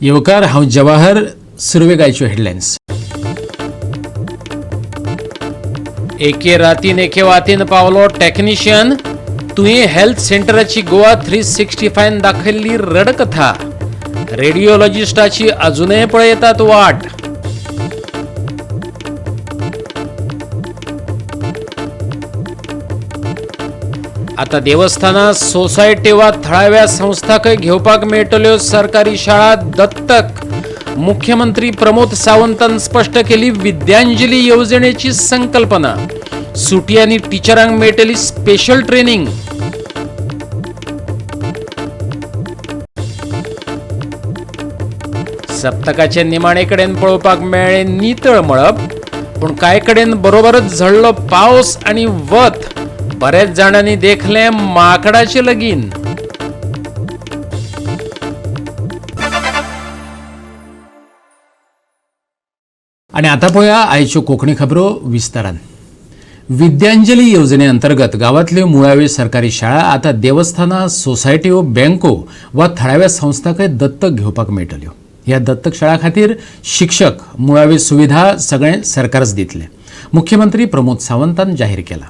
येवकार हांव जवाहर सुरवे गायच्यो हेडलायन्स. एके रातीन एके वातीन पावलो टॅक्निशियन. तुवें हेल्थ सेंटराची गोवा 365 दाखयल्ली रडकथा. रेडिओलॉजिस्टाची अजूनय पळयतात वाट. आता देवस्थानां, सोसायटी वा थळाव्या संस्थांकय घेवपाक मेळटल्यो सरकारी शाळा दत्तक. मुख्यमंत्री प्रमोद सावंतान स्पश्ट केली विद्यांजली येवजणेची संकल्पना. सुटी आनी टिचरांक मेळटली स्पेशल ट्रेनिंग. सप्तकाचे निमाणे कडेन पळोवपाक मेळ्ळें नितळ मळब, पूण कांय कडेन बरोबरच झडलो पावस आनी वत. बरेच जाणांनी देखलें माकडाचें लगीन. आणि आता पळोवया आयच्यो कोंकणी खबरो विस्तारान. विद्यांजली येवजणे अंतर्गत गांवांतल्यो मुळाव्यो सरकारी शाळा आता देवस्थानां, सोसायट्यो, बँको वा थळाव्या संस्थांकय दत्तक घेवपाक मेळटल्यो. ह्या दत्तक शाळा खातीर शिक्षक, मुळाव्यो सुविधा सगळें सरकारच दितलें. मुख्यमंत्री प्रमोद सावंतान जाहीर केलां.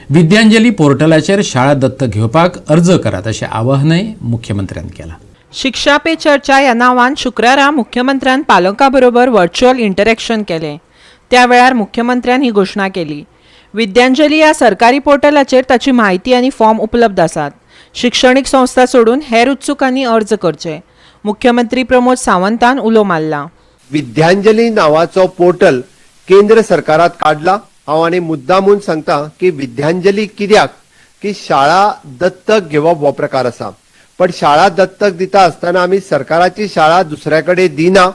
विद्यांजली पोर्टलाचेर शाळा दत्तक घेवपाक अर्ज करात अशें आवाहनय मुख्यमंत्र्यान केलां. शिक्षा पे चर्चा ह्या नांवान शुक्रारा मुख्यमंत्र्यान पालकां बरोबर व्हर्च्युअल इंटरॅक्शन केलें. त्या वेळार मुख्यमंत्र्यान ही घोशणा केली. विद्यांजली ह्या सरकारी पोर्टलाचेर ताची म्हायती आनी फॉर्म उपलब्ध आसात. शिक्षणीक संस्था सोडून हेर उत्सुकांनी अर्ज करचे. मुख्यमंत्री प्रमोद सावंतान उलो मारला. विद्यांजली नावाचो पोर्टल केंद्र सरकारात काढला. हांव आनी मुद्दामून सांगता की विद्यांजली कित्याक, की शाळा दत्तक घेवप हो प्रकार आसा. पण शाळा दत्तक दिता आसतना आमी सरकाराची शाळा दुसऱ्या कडेन दिना.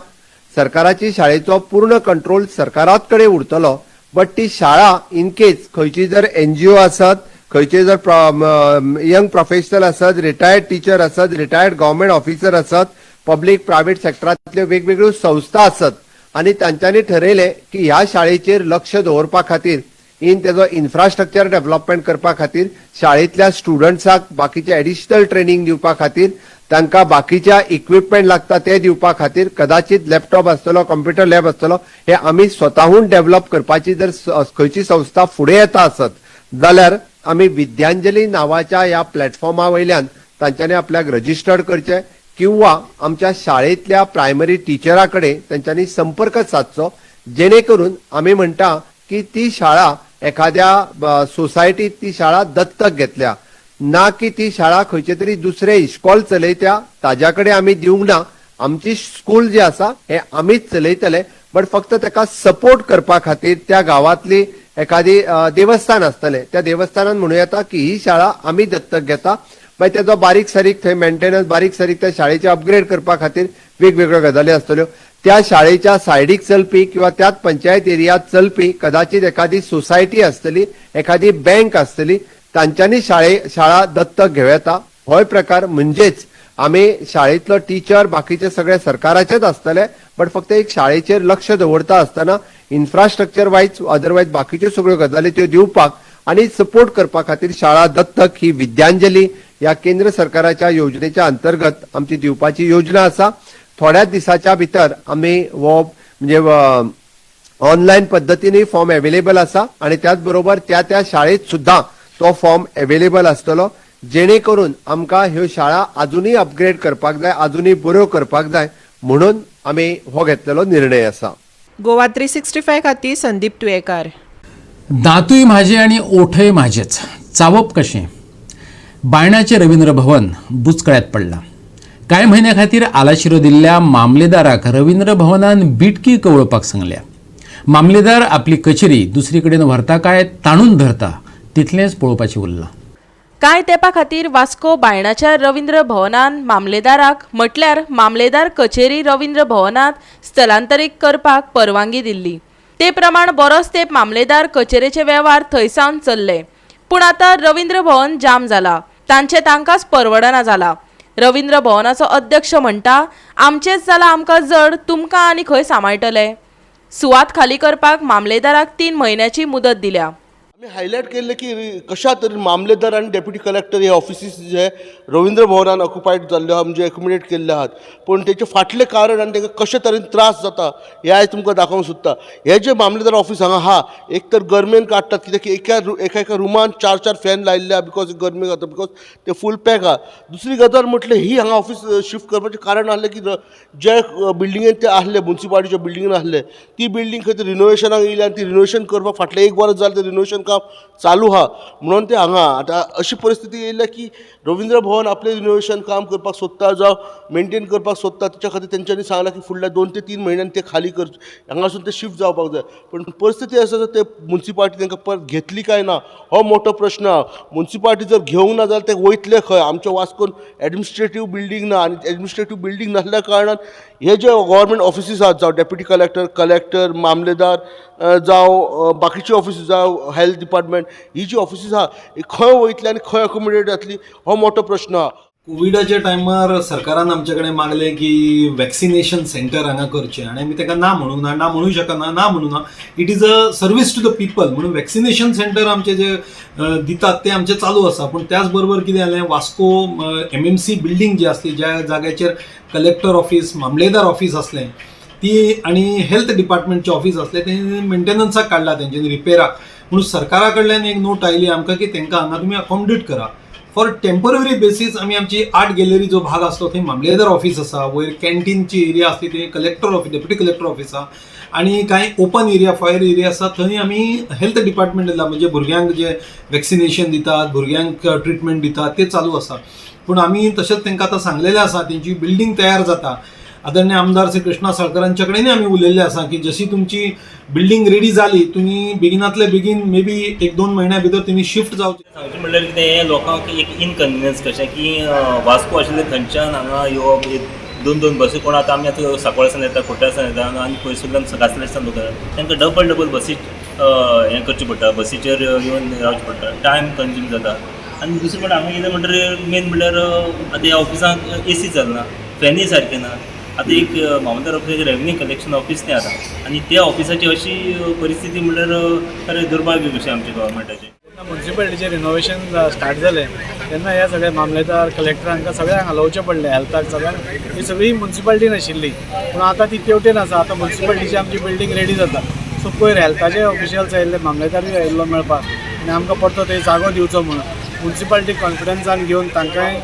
सरकाराची शाळेचो पूर्ण कंट्रोल सरकारात कडेन उरतलो. बट ती शाळा इन केस खंयची जर NGO आसत, खंयचे जर यंग प्रोफेशनल आसत, रिटायर्ड टीचर आसत, रिटायर्ड गव्हर्नमेंट ऑफिसर आसत, पब्लीक प्रायव्हेट सेक्टरांतल्यो वेगवेगळ्यो संस्था आसत आनी तांच्यांनी ठरयलें की ह्या शाळेचेर लक्ष दवरपा खातीर, तेजो इन्फ्रास्ट्रक्चर डेव्हलपमेंट करपा खातीर, शाळेंतल्या स्टुडंट्सांक बाकीचे एडिशनल ट्रेनिंग दिवपा खातीर, तांकां बाकीच्या इक्विपमेंट लागता ते दिवपा खातीर, कदाचित लॅपटॉप आसतलो, कंप्युटर लॅब आसतलो, हे आमी स्वताहून डेव्हलप करपाची जर खंयची संस्था फुडें येता आसत जाल्यार आमी विद्यांजली नावाच्या ह्या प्लॅटफॉर्मा वयल्यान तांच्यांनी आपल्याक रजिस्टर्ड करचें किंवा आमच्या शाळेंतल्या प्रायमरी टिचरा कडेन तांच्यांनी संपर्क सादचो, जेणे करून आमी म्हणटा की ती शाळा एखाद्या सोसायटीत ती शाळा दत्तक घेतल्या, ना की ती शाळा खंयचे तरी दुसरे इश्कॉल चलयत्या ताज्या कडेन आमी दिवंक ना. आमची स्कूल जी आसा हे आमीच चलयतले. बट फक्त ताका सपोर्ट करपा खातीर त्या गांवांतली एखादी देवस्थान आसतलें, त्या देवस्थानान म्हणूं येता की ही शाळा आमी दत्तक घेता. मागीर तेजो बारीक सारीक थंय मेंटेनन्स, बारीक सारीक त्या शाळेचे अपग्रेड करपा खातीर वेगवेगळ्यो गजाली आसतल्यो. त्या शाळेच्या सायडीक चलपी किंवा त्याच पंचायत एरियांत चलपी कदाचित एखादी सोसायटी आसतली, एखादी बँक आसतली, तांच्यांनी शाळा दत्तक घेवं येता. होय प्रकार म्हणजेच आमी शाळेंतलो टीचर बाकीचे सगळे सरकाराचेच आसतले. बट फक्त एक शाळेचेर लक्ष दवरता आसतना इन्फ्रास्ट्रक्चर वायज अदरवायज बाकीच्यो सगळ्यो गजाली त्यो दिवपाक आनी सपोर्ट करपा खातीर शाळा दत्तक ही विद्यांजली ह्या केंद्र सरकाराच्या योजनेच्या अंतर्गत आमची दिवपाची योजना आसा. थोड्याच दिसाच्या भितर आमी हो म्हणजे ऑनलायन पद्दतीनूय फॉर्म अवेलेबल आसा आनी त्याच बरोबर त्या शाळेत सुद्धा तो फॉर्म अवेलेबल आसतलो, जेणे करून आमकां ह्यो शाळा अजूनय अपग्रेड करपाक जाय, अजूनय बऱ्यो करपाक जाय म्हणून आमी हो घेतलेलो निर्णय आसा. गोवा 365 खातीर संदीप तुयेकार. दांतूय म्हाजे आनी ओठय म्हाजेच, चावप कशें? बायणाचें रवींद्र भवन बुचकळ्यात पडलां. कांय म्हयन्या खातीर आलाशिरो दिल्ल्या मामलेदाराक रवींद्र भवनान बिटकी कवळपाक सांगल्या. मामलेदार आपली कचेरी दुसरे कडेन व्हरता काय ताणून धरता तितलेंच पळोवपाचें उरलां. कांय तेंपा खातीर वास्को बायणाच्या रवींद्र भवनान मामलेदाराक म्हटल्यार मामलेदार कचेरी रवींद्र भवनांत स्थलांतरीत करपाक परवानगी दिल्ली. ते प्रमाण बरोच तेंप मामलेदार कचेरेचे वेव्हार थंयसावन चल्ले. पूण आतां रवींद्र भवन जाम जाला. तांकांच परवडना जाला. रवींद्र भवनाचो अध्यक्ष म्हणटा, आमचेच जाल्यार आमकां जड, तुमकां आनी खंय सांबाळटले. सुवात खाली करपाक मामलेदाराक 3 म्हयन्याची मुदत दिल्या. आम्ही हायलायट केले की कशा तरी मामलेदार आणि डेप्युटी कलेक्टर हे ऑफिसीस जे रवींद्र भवनान ऑक्युपायड जाल्ले आहा म्हणजे एक्युमिडेट केल्ले आहात पण तेचे फाटले कारण आनी तांकां कशे तरेन त्रास जाता हे आयज तुमकां दाखोवंक सोदता. हे जे मामलेदार ऑफिस हांगा आहा एक तर गरमेन काडटात कित्याक की एका रुमान 4 फॅन लायिल्ले बिकॉज गरमी जाता बिकॉज ते फूल पॅक आहा. दुसरी गजाल म्हटल्यार ही हांगा ऑफिस शिफ्ट करपाचें कारण आहलें की जे बिल्डिंगेन ते आहले म्युन्सिपालिटीच्या बिल्डिंगेन आहले ती बिल्डिंग खंय तरी रिनोवेशनाक येयली आनी ती रिनोवेशन करपाक फाटले 1 वर्स जालें ते रिनोवेशन काम चालू आहा म्हणून ते हांगा आतां अशी परिस्थिती येयल्या की रवींद्र भवन आपलें रिनोवेशन काम करपाक सोदता जावं मेंटेन करपाक सोदता त्याच्या खातीर तेंच्यांनी सांगलां की फुडल्या 2 ते 3 म्हयन्यान ते खाली कर हांगासून ते शिफ्ट जावपाक जाय पण परिस्थिती आसा ते म्युन्सिपालिटी तांकां परत घेतली काय ना हो मोठो प्रश्न आहा. म्युन्सिपालिटी जर घेवंक ना जाल्यार ते वयतले खंय आमच्या वास्कोन एडमिनिस्ट्रेटीव बिल्डींग ना आनी एडमिनिस्ट्रेटीव बिल्डींग नासल्या कारणान हे जे गव्हर्मेंट ऑफिसीस आहात जावं डेप्युटी कलेक्टर मामलेदार जावं बाकीची ऑफिसीस जावं हेल्थ डिपार्टमेंट ही जी ऑफिसीस आहा ही खंय वयतली आनी खंय अकोमोडेट जातली हो मोठो प्रश्न आहा. कोविडाच्या टायमार सरकारान आमचे कडेन मागलें की वॅक्सिनेशन सेंटर हांगा करचें आनी आमी ताका ना म्हणूंक शकना ना म्हणूं ना. It is a service to the people म्हणून वॅक्सिनेशन सेंटर आमचे जे दितात ते आमचे चालू आसा पण त्याच बरोबर कितें जालें वास्को MMC बिल्डींग जी आसली ज्या जाग्याचेर कलेक्टर ऑफिस मामलेदार ऑफिस आसलें ती आनी हेल्थ डिपार्टमेंटचें ऑफिस आसलें तें मेंटेनन्साक काडला तेंच्यांनी रिपेराक म्हणून सरकारा कडल्यान एक नोट आयली आमकां की तांकां हांगा तुमी अकोमोडेट करा. फॉर टेम्पररी बेसीस आमी आमची आर्ट गॅलरी जो भाग आसलो थंय मामलेदार ऑफिस आसा वयर कॅन्टीनची एरिया आसली थंय collector office deputy collector office आसा आनी कांय ओपन एरिया फायर एरिया आसा थंय आमी हेल्थ डिपार्टमेंट दिला म्हणजे भुरग्यांक जे वॅक्सिनेशन दितात भुरग्यांक ट्रिटमेंट दितात ते चालू आसा. पूण आमी तशेंच तांकां आतां सांगलेलें आसा तेंची बिल्डींग तयार जाता. आदरणीय आमदार श्री कृष्णा साळकारांचे कडेनय आमी उलयल्ले आसा की जशी तुमची बिल्डींग रेडी जाली तुमी बेगिनांतले बेगीन मे बी 1-2 म्हयन्या भितर तुमी शिफ्ट जावचे. सांगचें म्हणल्यार कितें लोकांक एक इनकन्विनियन्स कशें की वास्को आशिल्ले थंयच्यान हांगा येवप 2 बसी कोण आतां सांकवाळसान येता खोट्यासान येता आनी खंयसरल्यान कासल्यासान वता तांकां डबल बसी हें करचें पडटा बसीचेर येवन रावचें पडटा टायम कंज्यूम जाता. आनी दुसरें म्हणल्यार हांगा कितें म्हणल्यार मेन म्हणल्यार आतां ह्या ऑफिसांक AC चलना फॅनूय सारके ना. आतां एक मामलेदार ऑफिसाचें रेव्हेन्यू कलेक्शन ऑफिस तें आसा आनी त्या ऑफिसाची अशी परिस्थिती म्हणल्यार खरें दुर्भाग्य कशें आमच्या गव्हर्मेंटाचें. म्युन्सिपालिटीचें रिनोवेशन स्टार्ट जालें तेन्ना हे सगळे मामलेदार कलेक्टर हांकां सगळ्यांक हालोवचें पडलें हेल्थाक सगळ्यांक ही सगळी म्युन्सिपालिटीन आशिल्ली पूण आतां ती तेवटेन आसा. आतां म्युन्सिपालिटीची आमची बिल्डींग रेडी जाता सो पयर हेल्थाचे ऑफिशियल्स आयिल्ले मामलेदारूय आयिल्लो मेळपाक आनी आमकां परतो थंय जागो दिवचो म्हणून म्युन्सिपालिटी कॉन्फिडन्सान घेवन तांकांय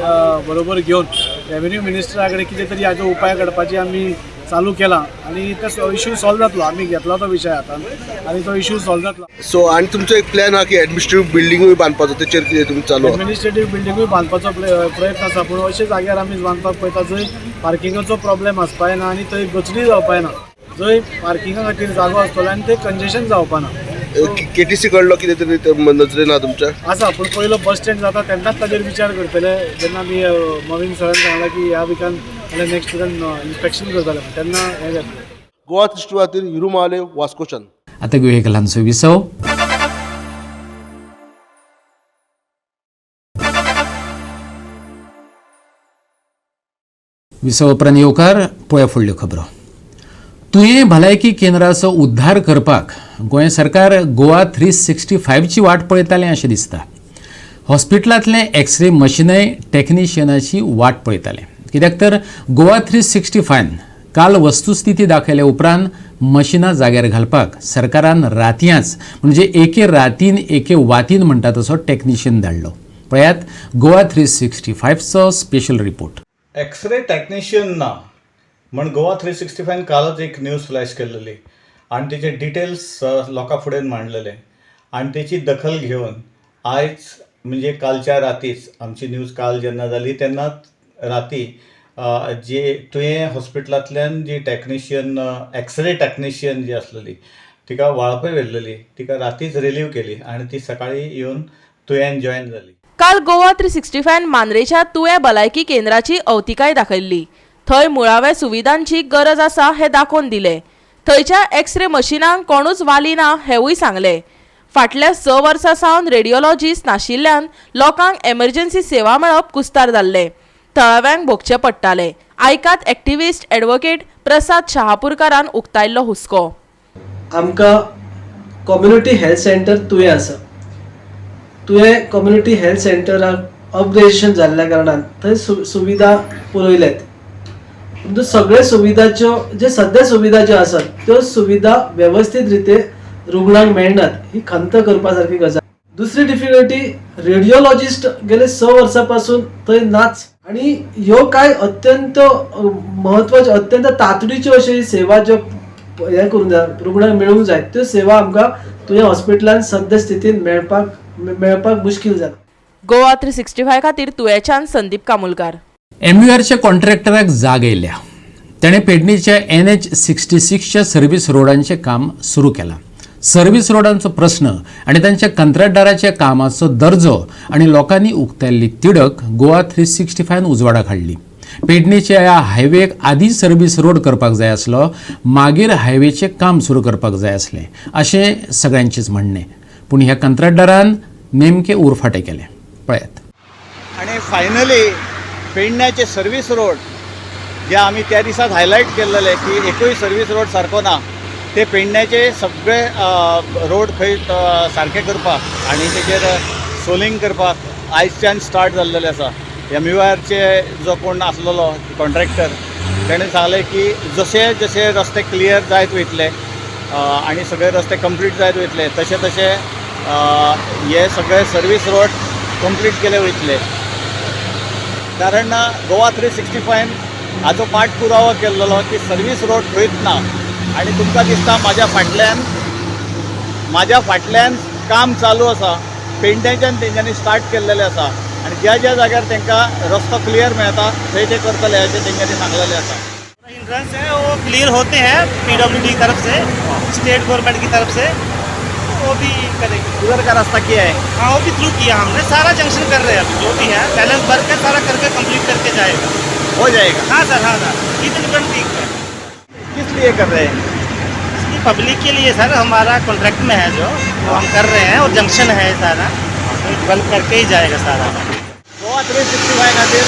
बरोबर घेवन रेव्हेन्यू मिनिस्टरा कडेन कितें तरी हाजो उपाय काडपाची आमी चालू केला आनी तो इश्यू सॉल्व जातलो. आमी घेतलो तो विशय हातांत आनी तो इश्यू सॉल्व जातलो. सो आनी तुमचो एक प्लॅन आहा की एडमिनिस्ट्रेटीव बिल्डिंगूय बांदपाचो तेचेर कितें तुमी चालू आहा? एडमिनिस्ट्रेटीव बिल्डिंगूय बांदपाचो प्रयत्न आसा पूण अशे जाग्यार आमी बांदपाक पळयता जंय पार्किंगाचो प्रॉब्लेम आसपाय ना आनी थंय गचडी जावपाय ना. जंय पार्किंगा खातीर जागो आसतलो आनी थंय कंजेशन जावपा ना. KTC कडलो कितें तरी नजरेन आहा तुमच्या? आसा पूण पयलो बस स्टँड जाता तेन्नाच ताजेर विचार करतले जेन्ना आमी नवीन सरान सांगलां की ह्या विकान नाल्यार नेक्स्ट विकान इन्स्पेक्शन करतले तेन्ना हें जातलें. गोवा 360 खातीर हिरू महाले वास्कोच्यान. आतां घेवया एक ल्हानसो विसव. विसव उपरांत येवकार पळया फुडल्यो खबरो. तुयें भलायकी केंद्राचो उद्धार करपाक गोंय सरकार गोवा 365 ची वाट पळयतालें अशें दिसता. हॉस्पिटलांतले एक्सरे मशिनय टॅक्निशियनाची वाट पळयताले कित्याक तर गोवा 365 काल वस्तुस्थिती दाखयल्या उपरांत मशिनां जाग्यार घालपाक सरकारान रातयांच म्हणजे एके रातीन एके वातीन म्हणटा तसो टॅक्निशियन धाडलो. पळयात गोवा 365 चो स्पेशल रिपोर्ट. एक्सरे टॅक्निशियन ना म्हण गोवा 365 कालच एक न्यूज फ्लॅश केल्ली आनी तेचे डिटेल्स लोकां फुडें मांडलेले आनी तेची दखल घेवन आयज म्हणजे कालच्या रातीच आमची न्यूज काल जेन्ना जाली तेन्नाच राती जे तुवें हॉस्पिटलांतल्यान जी टॅक्निशियन एक्सरे टॅक्निशियन जी आसलेली तिका वाळपय व्हेल्लेली तिका रातीच रिलीव केली आनी ती सकाळी येवन तुवें जॉयन जाली. काल गोवा 365 मांद्रेच्या तुवें भलायकी केंद्राची अवतिकाय दाखयल्ली. थंय मुळाव्या सुविधांची गरज आसा हें दाखोवन दिलें. थंयच्या एक्सरे मशिनांक कोणूच वाली ना हेंवूय सांगलें. फाटल्या 6 वर्सां सावन रेडिओलॉजिस्ट नाशिल्ल्यान लोकांक एमर्जन्सी सेवा मेळप कुस्तार जाल्लें. थळाव्यांक भोगचें पडटालें. आयकात एक्टिविस्ट एडवोकेट प्रसाद शहापूरकारान उक्तायल्लो हुस्को. आमकां कम्युनिटी हेल्थ सेंटर तुवें आसा तुवें कम्युनिटी हेल्थ सेंटराक अपग्रेडेशन जाल्ल्या कारणान थंय सुविधा पुरयल्यात. परंतु सगळे सुविधाच्यो जे सद्या सुविधा ज्यो आसात त्यो सुविधा व्यवस्थित रिते रुग्णांक मेळनात, ही खंत करपा सारकी गजाल. दुसरी डिफिकल्टी, रेडिओलॉजिस्ट गेले 6 वर्सां पासून थंय नाच आणि ह्यो काय अत्यंत महत्वाच्यो अत्यंत तातडीच्यो अशो सेवा ज्यो हे करून जाय रुग्णांक मेळूंक जाय त्यो सेवा आमकां तुझ्या हॉस्पिटलान सद्य स्थितीन मेळपाक मुश्कील जाला. गोवा 365 खातीर तुयेच्यान संदीप कामुलकार. MURच्या कॉन्ट्रॅक्टराक जाग येयल्या. ताणें पेडणेच्या NH66च्या सर्व्हिस रोडांचें काम सुरू केलां. सर्व्हिस रोडांचो प्रस्न आनी तांच्या कंत्राटदाराच्या कामाचो दर्जो आनी लोकांनी उक्तायल्ली तिडक गोवा 365 उजवाडाक हाडली. पेडणेच्या ह्या हायवेक आदी सर्व्हिस रोड करपाक जाय आसलो, मागीर हायवेचें काम सुरू करपाक जाय आसलें अशें सगळ्यांचेच म्हणणें. पूण ह्या कंत्राटदारान नेमके उरफाटे केले. पळयात. आणि फायनली पेडण्याचे सर्व्हिस रोड जे आम्ही त्या दिसात हायलाईट केलेले की एकूय सर्व्हिस रोड सारको ना, ते पेडण्याचे सगळे रोड खंय सारके करपाक आनी तेजेर सोलिंग करपाक आयजच्यान स्टार्ट जाल्लेले आसा. MURचे जो कोण आसलेलो कॉन्ट्रॅक्टर ताणें सांगलें की जशे जशे रस्ते क्लियर जायत वयतले आनी सगळे रस्ते कंप्लीट जायत वयतले तशे तशे हे सगळे सर्व्हिस रोड कंप्लीट केले वयतले. कारण गोवा 365 हाचो पाठपुरावो केल्लो की सर्व्हिस रोड खंयच ना आनी तुमकां दिसता म्हाज्या फाटल्यान काम चालू आसा. पेडण्याच्यान तेंच्यांनी स्टार्ट केल्लेलें आसा आनी ज्या ज्या जाग्यार तांकां रस्तो क्लियर मेळटा थंय ते करतले अशें तेंच्यांनी सांगलेलें आसा. हिंड्रेंस है वो क्लियर होते हैं PWD की तरफ से, स्टेट गवर्नमेंट की तरफ से, वो भी करेंगे. उधर का रास्ता क्या है? हाँ वो भी थ्रू किया हमने, सारा जंक्शन कर रहे हैं अभी जो भी है, बैलेंस भर के सारा करके कंप्लीट करके जाएगा. हो जाएगा. हाँ सर, हाँ सर, इतनी वीक है. किस लिए कर रहे हैं? इसकी पब्लिक के लिए सर, हमारा कॉन्ट्रैक्ट में है जो वो हम कर रहे हैं और जंक्शन है सारा, डेवलप करके ही जाएगा सारा. गोवा 365 खातीर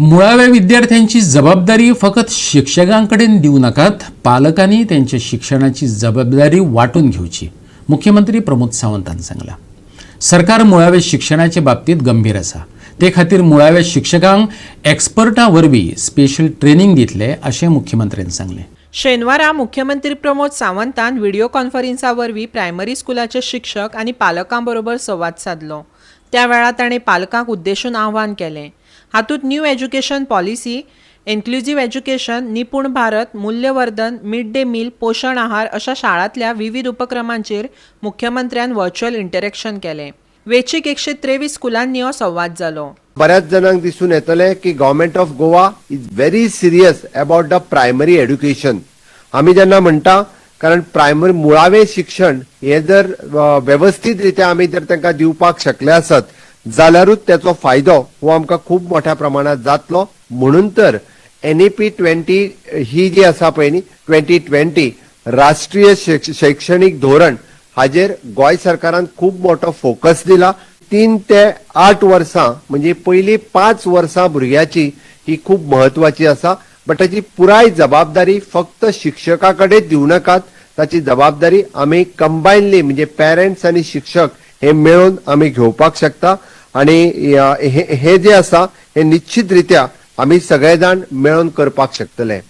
मुळाव्या विद्यार्थ्यांची जबाबदारी फकत शिक्षकांकडेन दिवं नाकात, पालकांनी त्यांच्या शिक्षणाची जबाबदारी वाटून घेवची, मुख्यमंत्री प्रमोद सावंतान सांगला. सरकार मुळाव्या शिक्षणाचे बाबतीत गंभीर आसा. ते खातीर मुळाव्या शिक्षकांक एक्सपर्टां वरवीं स्पेशल ट्रेनिंग दितले अशें मुख्यमंत्र्यांनी सांगलें. शेनवारा मुख्यमंत्री प्रमोद सावंतान व्हिडिओ कॉन्फरन्सा वरवीं प्रायमरी स्कुलाचे शिक्षक आनी पालकां बरोबर संवाद साधलो. त्या वेळार ताणें पालकांक उद्देशून आव्हान केलें. हातूंत new education policy, inclusive education, Nipun Bharat, Mulyavardhan, mid day meal, पोशण आहार अशा शाळांतल्या विविध उपक्रमांचेर मुख्यमंत्र्यान व्हर्च्युअल इंटरॅक्शन केलें. वेंचीक 123 स्कुलांनी हो संवाद जालो. बऱ्याच जणांक दिसून येतले की government of Goa is very serious about the primary education. आम्ही जेन्ना म्हणटा कारण प्रायमरी मुळावे शिक्षण हे जर व्यवस्थित रित्या आम्ही जर तांकां दिवपाक शकले आसत जाल्यारूच त्याचो फायदो हो आमकां खूब मोठ्या प्रमाणात जातलो. म्हणून तर NEP 20 ही जी आसा पळय न्ही 2020 राष्ट्रीय शैक्षणिक धोरण हाजेर गोंय सरकारान खूब मोठो फोकस दिला. 3 ते 8 वर्सां म्हणजे पहिली 5 वर्सां भुरग्याची ही खूब महत्वाची आसा. बट ताची पुराय जबाबदारी फक्त शिक्षका कडेन दिवं नाकात, ताची जबाबदारी आमी कंबायनली म्हणजे पेरेंट्स आनी शिक्षक हे मेळून आमी घेवपाक शकता. आणि हे जे आसा हे निश्चित रित्या आमी सगळे जाण मेळून करपाक शकतले.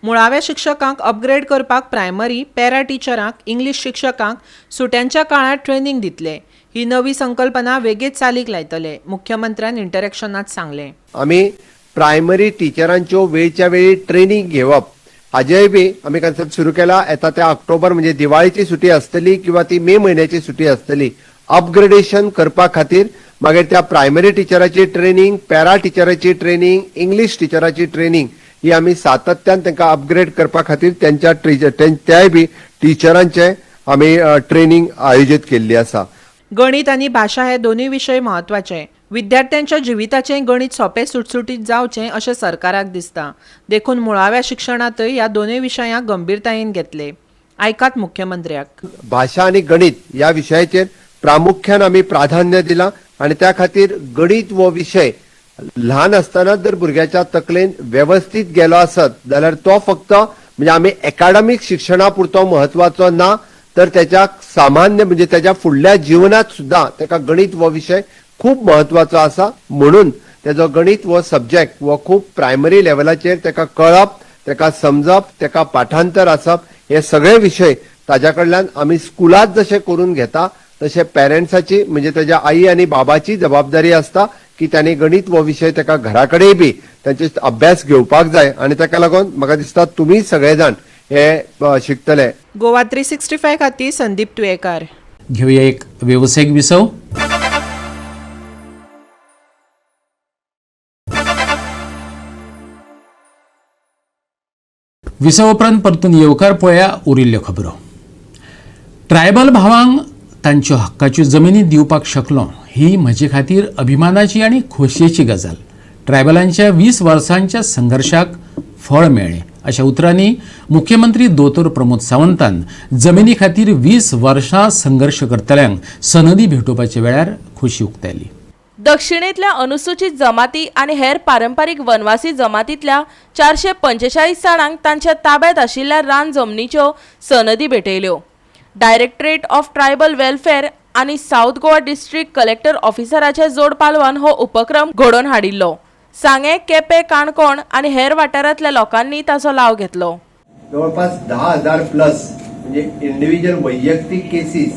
मुळाव्या शिक्षकांक अपग्रेड करपाक प्रायमरी, पॅरा टिचरांक, इंग्लीश शिक्षकांक सुट्यांच्या काळात ट्रेनिंग दितले. ही नवी संकल्पना वेगीच चालीक लायतले, मुख्यमंत्र्यान इंटरॅक्शनात सांगलें. आमी प्रायमरी टिचरांच्यो वेळच्या वेळी ट्रेनिंग घेवप हाजेय बी आमी कन्सेप्ट सुरू केला. येता त्या ऑक्टोबर म्हणजे दिवाळीची सुटी आसतली किंवा ती मे म्हयन्याची सुटी आसतली. अपग्रेडेशन करपा खातीर मागीर त्या प्रायमरी टिचराची ट्रेनिंग, पॅरा टिचराची ट्रेनिंग, इंग्लीश टिचराची ट्रेनिंग ही आमी सातत्यान तांकां अपग्रेड करपा खातीर त्याय बी टिचरांचे आमी ट्रेनिंग आयोजीत केल्ली आसा. गणित आनी भाशा हे दोनूय विशय म्हत्वाचे. विद्यार्थ्यांच्या जिविताचें गणित सोंपें सुटसुटीत जावचें अशें सरकाराक दिसता. देखून मुळाव्या शिक्षणांतय ह्या दोनूय विशयांक गंभीरतायेन घेतले. आयकात मुख्यमंत्र्याक. भाशा आनी गणित ह्या विशयाचेर प्रामुख्यान आमी प्राधान्य दिलां आनी त्या खातीर गणित हो विशय ल्हान आसतनाच जर भुरग्याच्या तकलेन व्यवस्थीत गेलो आसत जाल्यार तो फक्त म्हणजे आमी एकाडेमीक शिक्षणा पुरतो म्हत्वाचो ना, तर त्याच्या सामान्य म्हणजे त्याच्या फुडल्या जीवनात सुद्धा त्याका गणित हो विषय खूप महत्वाचो आसा. म्हणून त्याचो गणित हो सब्जेक्ट हो खूप प्रायमरी लेवलाचेर त्याका कळप, त्याका समजप, त्याका पाठांतर आसप, हे सगळे विषय ताच्या कडल्यान आमी स्कुलात जशे करून घेता तशे पेरंट्साची म्हणजे त्याच्या आई आणि बाबाची जबाबदारी असता की त्यांनी गणित हो विषय त्याका घरा कडेय बी त्यांचे अभ्यास घेवपाक जाय. आणि ताका लागून म्हाका दिसता तुमी सगळे जाण हे शिकतले. गोवा 365 खातीर संदीप तुयेकार. घेऊया एक व्यावसायिक विसव. विसव उपरांत परतून येवकार पळया उरिल्ल्यो खबरो. ट्रायबल भावांक तांच्यो हक्काच्यो जमिनी दिवपाक शकलो ही म्हजे खातीर अभिमानाची आणि खोशयेची गजाल. ट्रायबलांच्या 20 वर्सांच्या संघर्षाक फळ मेळ्ळें अशा उतरांनी मुख्यमंत्री दोतोर प्रमोद सावंतान जमिनी खातीर 20 वर्सां संघर्श करतल्यांक सनदी भेटोवपाच्या वेळार खोशी उक्तायली. दक्षिणेतल्या अनुसूचित जमाती आणि हेर पारंपारीक वनवासी जमातींतल्या 445 जाणांक तांच्या ताब्यात आशिल्ल्या रान जमनीच्यो सनदी भेटयल्यो. डायरेक्टरेट ऑफ ट्रायबल वेलफेअर आणि साऊथ गोवा डिस्ट्रिक्ट कलेक्टर ऑफिसराच्या जोड पालवान हो उपक्रम घडोवन हाडिल्लो. सांगे, केपें, काणकोण आणि हेर वाठारांतल्या लोकांनी ताचो लाव घेतलो. जवळपास 10,000 प्लस म्हणजे इंडिव्हिज्युअल वैयक्तिक केसीस,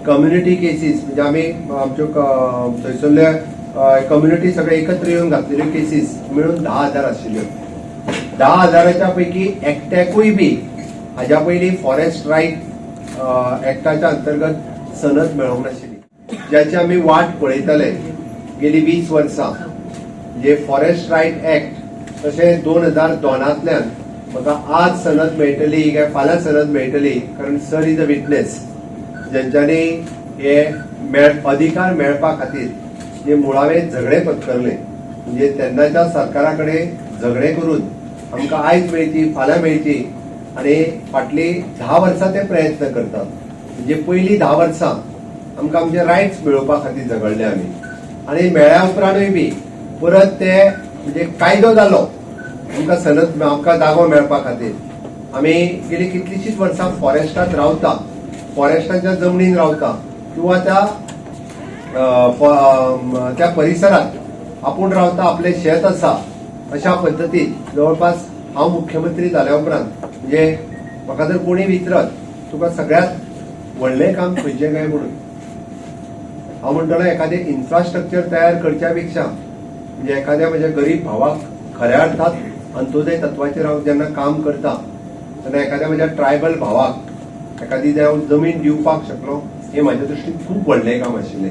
कम्युनिटी केसीस म्हणजे आम्ही आमच्यो थंयसरले कम्युनिटी सगळे एकत्र येऊन घातलेल्यो केसीस मिळून 10,000 आशिल्ल्यो. 10,000च्या पैकी एकट्याकूय बी हाज्या पयलीं फॉरेस्ट रायट एक्टाच्या अंतर्गत सनद मेळोंक नाशिल्ली, ज्याची आमी वाट पळयताले गेली 20 वर्सां. म्हणजे फॉरेस्ट रायट एक्ट तशें 2002तल्यान म्हाका आज सनद मेळटली काय फाल्यां सनद मेळटली, कारण सर इज अ विटनेस, ज्यांच्यानी हे अधिकार मेळपा खातीर जे मुळावे झगडे पत्करले. म्हणजे तेन्नाच्या सरकारा कडेन झगडे करून आमकां आयज मेळची, फाल्यां मेळची, आणि फाटली 10 वर्सां ते प्रयत्न करतात. म्हणजे पयलीं 10 वर्सां आमकां आमचे रायट्स मेळोवपा खातीर झगडले आमी, आणि मेळ्ळ्या उपरांतूय बी परत ते म्हणजे कायदो जालो आमकां सनद आमकां जागो मेळपा खातीर. आमी गेली कितलीशींच वर्सां फॉरेस्टांत रावता, फॉरेस्टाच्या जमनीन रावता किंवा त्या परिसरात आपूण रावता, आपले शेत आसा. अशा पद्दतीन जवळपास हांव मुख्यमंत्री जाल्या उपरांत म्हणजे म्हाका जर कोणी विचारत तुका सगळ्यात व्हडलें काम खंयचें काय म्हणून हांव म्हणटलो एखादें इन्फ्रास्ट्रक्चर तयार करच्या पेक्षा म्हणजे एखाद्या म्हज्या गरीब भावाक खऱ्या अर्थात अंत्योदय तत्वाचेर हांव जेन्ना काम करता तेन्ना एखाद्या म्हज्या ट्रायबल भावाक एखादी जमीन दिवपाक शकलो हे म्हाज्या दृश्टीन खूब व्हडलें काम आशिल्लें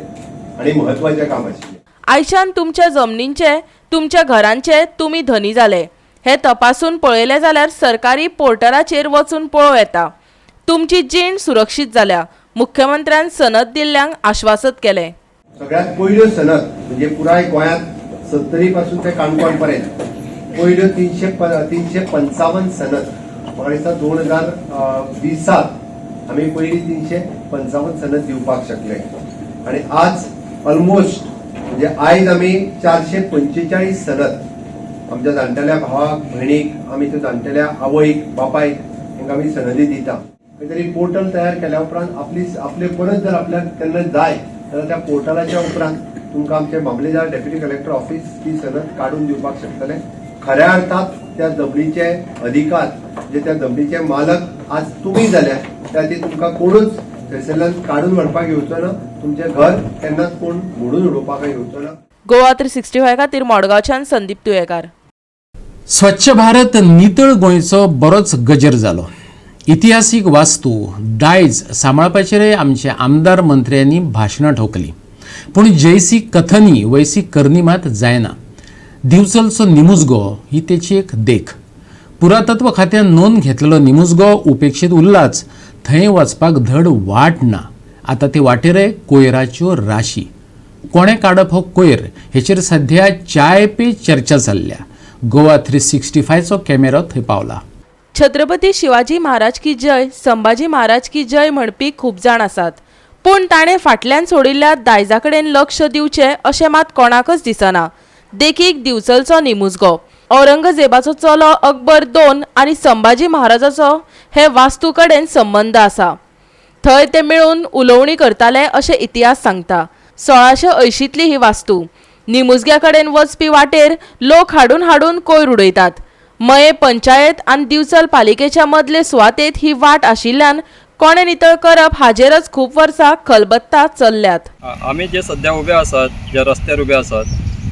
आणि महत्वाचें काम आशिल्लें. आयच्यान तुमच्या जमनींचे, तुमच्या घरांचे तुमी धनी जाले हे तपासून पळयले जाल्यार सरकारी पोर्टलाचेर वचून पळोव येता. तुमची जीण सुरक्षीत जाल्या, मुख्यमंत्र्यान सनद दिल्ल्यांक आश्वासत केले. सगळ्यात पयल्यो सनद म्हणजे पुराय गोंयांत 70 पासून ते काणकोण पर्यंत पयल्यो 355 सनद म्हाका दिसता 2020 आमी पयली 355 सनद दिवपाक शकले. आणि आज ऑलमोस्ट म्हणजे आयज आमी 445 सनद आमच्या जाणटेल्या भावाक, भयणीक, आमी त्या जाणटेल्या आवयक, बापायक तांकां आमी सनदी दिता. तरी पोर्टल तयार केल्या उपरांत आपले परत जर आपल्याक केन्ना जाय जाल्यार त्या पोर्टलाच्या उपरांत तुमकां आमचे मामलेदार डेप्युटी कलेक्टर ऑफिस ती सनद काडून दिवपाक शकतले. खऱ्या अर्थात त्या जमनीचे अधिकार जे त्या जमनीचे मालक आज तुमी जाल्या त्याची तुमकां कोणूच थंयसरल्यान काडून व्हरपाक येवचो ना, तुमचें घर केन्नाच कोण मोडून उडोवपाक येवचो ना. गोवा 365 खातीर मडगांवच्यान संदीप तुयेकार. स्वच्छ भारत नितळ गोंयचो बरोच गजर जालो. इतिहासीक वास्तू दायज सांबाळपाचेरय आमचे आमदार मंत्र्यांनी भाशणां ठोकली. पूण जैसी कथनी वैसी करणी मात जायना. दिवचलचो निमुजगो ही तेची एक देख. पुरातत्व खात्यान नोंद घेतलेलो निमुजगो उपेक्षीत उरलाच, थंय वचपाक धड वाट ना. आतां ते वाटेर कोयराच्यो राशी. कोणे काडप हो कोयर हेचेर सध्या चाय पे चर्चा चल्ल्या. गोवा 365चो कॅमेरो थंय पावला. छत्रपती शिवाजी महाराज की जय, संभाजी महाराज की जय म्हणपी खूब जाण आसात, पूण ताणें फाटल्यान सोडिल्ल्या दायजा कडेन लक्ष दिवचें अशें मात कोणाकच दिसना. देखीक दिवचलचो निमुजगो, औरंगजेबाचो चलो अकबर II आनी संभाजी महाराजाचो हे वास्तू कडेन संबंद आसा. थंय ते मेळून उलोवणी करताले अशें इतिहास सांगता. 1680तली ही वास्तू. निमुजग्या कडेन वचपी वाटेर लोक हाडून हाडून कोयर उडयतात. मये पंचायत आनी दिवचल पालिकेच्या मदले सुवातेत ही वाट आशिल्ल्यान कोणे नितळ करप हाजेरच खूब वर्सां खलबत्ता चल्ल्यात. आमी जे सध्या उबे आसात, ज्या रस्त्यार उबे आसात,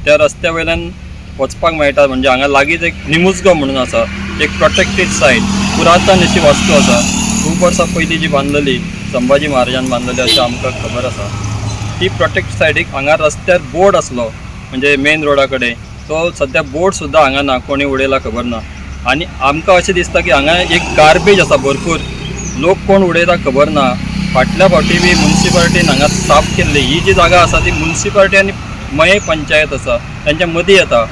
त्या रस्त्या वयल्यान वचपाक मेळटा. म्हणजे हांगा लागींच एक निमुजगो म्हणून आसा, एक प्रोटेक्टेड सायट, पुरातन अशी वास्तू आसा. खूब वर्सां पयलीं जी बांदलेली, संभाजी महाराजान बांदलेली अशें आमकां खबर आसा. ती प्रोटेक्ट सायडीक हांगा रस्त्यार बोर्ड आसलो, म्हणजे मेन रोडा कडेन. तो सध्या बोर्ड सुद्दां हांगा ना, कोणी उडयला खबर ना. आनी आमकां अशें दिसता की हांगा एक गार्बेज आसा भरपूर, लोक कोण उडयता खबर ना. फाटल्या फावटी बी म्युन्सिपालिटीन हांगा साफ केल्ली. ही जी जागा आसा ती म्युन्सिपालिटी आनी मये पंचायत आसा, तांच्या मदीं येता.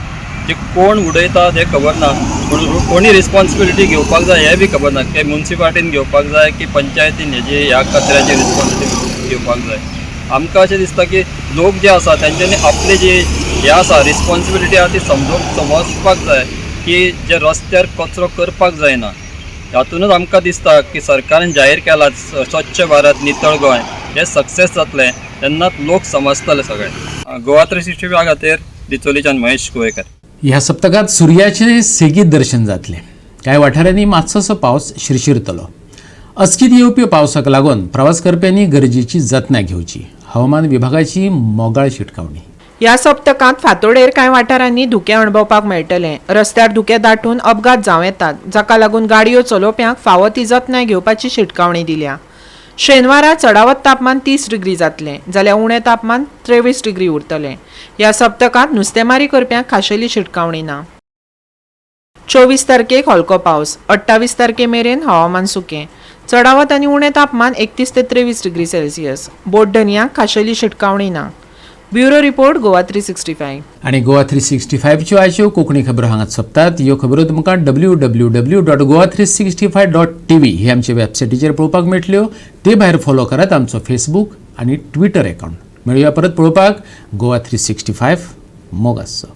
जे कोण उडयता ते खबर ना. म्हणून कोणी रिस्पॉन्सिबिलिटी घेवपाक जाय हें बी खबर ना. ते म्युन्सिपालिटीन घेवपाक जाय की पंचायतीन हेजी ह्या कचऱ्याची रिस्पॉन्सिबिलिटी घेवपाक जाय. आमकां अशें दिसता की लोक जे आसा तेंच्यांनी आपली जी हें आसा रिस्पॉन्सिबिलिटी आसा ती समजपाक जाय की जे रस्त्यार कचरो करपाक जायना. हातूनच आमकां दिसता की सरकारान जाहीर केला स्वच्छ भारत नितळ गोंय हें सक्सेस जातलें तेन्नाच लोक समजतले सगळे. गोवा 365 खातीर दिचोलीच्यान महेश गोयकर. ह्या सप्तकात सूर्याचे सेगीत दर्शन जातले. कांय वाठारांनी मातसोसो पावस शिरशिरतलो. अचकीत येवपी पावसाक लागून प्रवास करप्यांनी गरजेची जतनाय घेवची. हवामान विभागाची मोगाळ शिटकावणी. ह्या सप्तकांत फांतोडेर कांय वाठारांनी धुकें अणभवपाक मेळटलें. रस्त्यार धुकें दाटून अपघात जावं येतात, जाका लागून गाडयो चलोवप्यांक फावो ती जतनाय घेवपाची शिटकावणी दिल्या. शेनवारा चडावत तापमान 30 डिग्री जातलें, जाल्यार उणें तापमान 23 डिग्री उरतलें. ह्या सप्तकांत नुस्तेमारी करप्यांक खाशेली शिटकावणी ना. 24 तारखेक हलको पावस. 28 तारखे मेरेन हवामान सुकें. चडावत आनी उणें तापमान 31 ते 23 डिग्री सेल्सियस. बोट धन्यांक खाशेली शिटकावणी ना. Bureau report Goa 365. आणि गोवा 365च्यो आयच्यो कोंकणी खबरो हांगाच सोंपतात. ह्यो खबरो तुमकां www.goa365.tv ही आमचे वेबसायटीचेर पळोवपाक मेळटल्यो. ते भायर फॉलो करात आमचो फेसबूक आनी ट्विटर अकावंट. मेळुया परत पळोवपाक. गोवा 365 मोग आसचो.